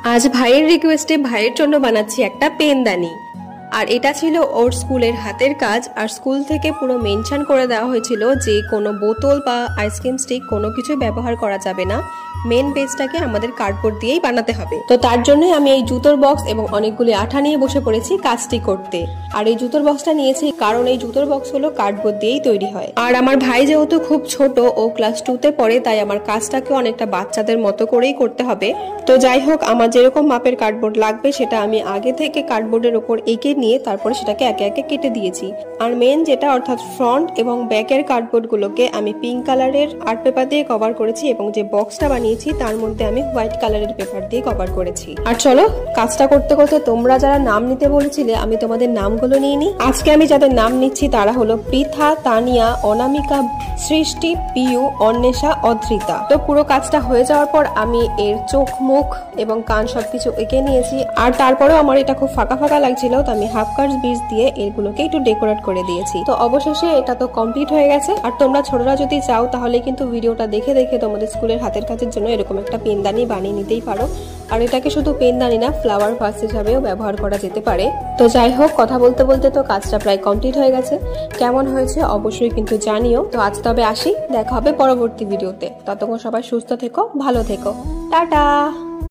আজ ভাইয়ের রিকোয়েস্টে ভাইয়ের জন্য বানাচ্ছি একটা পেনদানি। আর এটা ছিল ওর স্কুলের হাতের কাজ। আর স্কুল থেকে পুরো মেনশন করে দেওয়া হয়েছিল যে কোনো বোতল বা আইসক্রিম স্টিক কোনো কিছু ব্যবহার করা যাবে না, মেন বেসটাকে আমাদের কার্ডবোর্ড দিয়েই বানাতে হবে। তো তার জন্যই আমি এই জুতোর বক্স এবং অনেকগুলি আঠা নিয়ে বসে পড়েছি কাজটি করতে। আর এই জুতোর বক্সটা নিয়েছি কারণ এই জুতোর বক্স হলো কার্ডবোর্ড দিয়েই তৈরি হয়। আর আমার ভাই যেহেতু খুব ছোট, ও ক্লাস 2-তে পড়ে, তাই আমার কাজটাকে অনেকটা বাচ্চাদের মতো করেই করতে হবে। তো যাই হোক, আমার যেরকম মাপের কার্ডবোর্ড লাগবে সেটা আমি আগে থেকে কার্ডবোর্ডের ওপর এঁকে নিয়ে তারপরে সেটাকে একে একে কেটে দিয়েছি। আর মেন যেটা অর্থাৎ ফ্রন্ট এবং ব্যাকের কার্ডবোর্ড গুলোকে আমি পিঙ্ক কালারের আর্ট পেপার দিয়ে কভার করেছি এবং যে বক্সটা বানিয়েছি তার মধ্যে আমি হোয়াইট কালারের পেপার দিয়ে কভার করেছি। আর চলো কাজটা করতে করতে তোমরা যারা নাম নিতে বলেছিলে আমি তোমাদের নামগুলো নিয়ে নিই। আজকে আমি যাদের নাম নিচ্ছি তারা হলো পৃথা, তানিয়া, অনামিকা, সৃষ্টি, পিয়ু, অন্বেষা, অধৃতা। তো পুরো কাজটা হয়ে যাওয়ার পর আমি এর চোখ, মুখ এবং কান সবকিছু এঁকে নিয়েছি। আর তারপরেও আমার এটা খুব ফাঁকা ফাঁকা লাগছিল, তো আমি হাফ কার্স বীজ দিয়ে এগুলোকে একটু ডেকোরেট করে দিয়েছি। তো অবশেষে এটা তো কমপ্লিট হয়ে গেছে। আর তোমরা ছোটরা যদি চাও তাহলে কিন্তু ভিডিওটা দেখে দেখে তোমাদের স্কুলের হাতের কাজের জন্য এরকম একটা পেনদানি বানিয়ে নিতেই পারো। আর এটাকে শুধু পেনদানি না, ফ্লাওয়ার ভাস হিসাবেও ব্যবহার করা যেতে পারে। তো যাই হোক, কথা বলতে বলতে তো কাজটা প্রায় কমপ্লিট হয়ে গেছে। কেমন হয়েছে অবশ্যই কিন্তু জানিও। তো আজ তবে আসি, দেখা হবে পরবর্তী ভিডিওতে। ততক্ষণ সবাই সুস্থ থেকো, ভালো থেকো, টাটা।